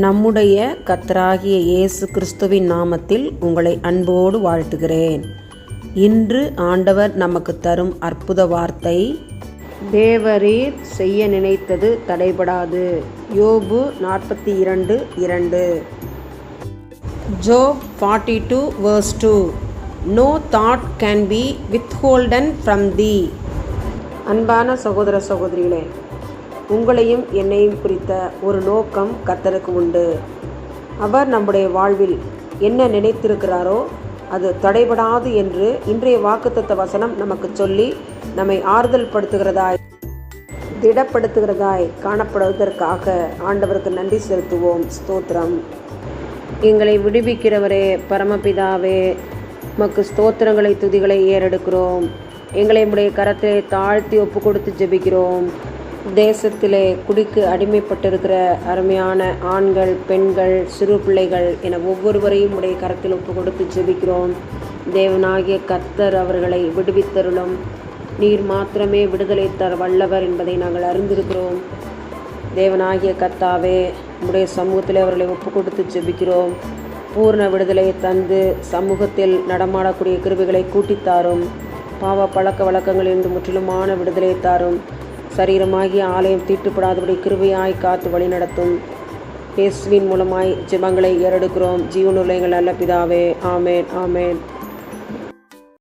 நம்முடைய கர்த்தராகிய இயேசு கிறிஸ்துவின் நாமத்தில் உங்களை அன்போடு வாழ்த்துகிறேன். இன்று ஆண்டவர் நமக்கு தரும் அற்புத வார்த்தை, தேவரீர் செய்ய நினைத்தது தடைபடாது. யோபு 42:2. Job 42:2. No thought can be withholden from thee. அன்பான சகோதர சகோதரிகளே, உங்களையும் என்னையும் குறித்த ஒரு நோக்கம் கர்த்தருக்கு உண்டு. அவர் நம்முடைய வாழ்வில் என்ன நினைத்திருக்கிறாரோ அது தடைபடாது என்று இன்றைய வாக்குத்தத்த வசனம் நமக்கு சொல்லி நம்மை ஆறுதல் படுத்துகிறதாய், திடப்படுத்துகிறதாய் காணப்படுவதற்காக ஆண்டவருக்கு நன்றி செலுத்துவோம். ஸ்தோத்திரம். எங்களை விடுவிக்கிறவரே, பரமபிதாவே, உமக்கு ஸ்தோத்திரங்களை துதிகளை ஏறெடுக்கிறோம். எங்களை உம்முடைய கரத்திலே தாழ்த்தி ஒப்பு கொடுத்து ஜெபிக்கிறோம். தேசத்திலே குடிக்கு அடிமைப்பட்டிருக்கிற அருமையான ஆண்கள், பெண்கள், சிறு பிள்ளைகள் என ஒவ்வொருவரையும் உடைய கரத்தில் ஒப்பு கொடுத்து ஜெபிக்கிறோம். தேவனாகிய கர்த்தர் அவர்களை விடுவித்தருளும். நீர் மாத்திரமே விடுதலை தர வல்லவர் என்பதை நாங்கள் அறிந்திருக்கிறோம். தேவனாகிய கர்த்தாவே, உடைய சமூகத்தில் அவர்களை ஒப்பு கொடுத்து ஜெபிக்கிறோம். பூர்ண விடுதலை தந்து சமூகத்தில் நடமாடக்கூடிய கிருபைகளை கூட்டித்தாரும். பாவ பழக்க வழக்கங்களிலிருந்து முற்றிலுமான விடுதலை தாரும். சரீரமாகிய ஆலயம் தீட்டுப்படாதபடி கிருபையாய் காத்து வழி நடத்தும். இயேசுவின் மூலமாய் ஜெபங்களை ஏறெடுக்கிறோம். ஜீவனுள்ள எங்கள் நல்ல பிதாவே. ஆமேன், ஆமேன்.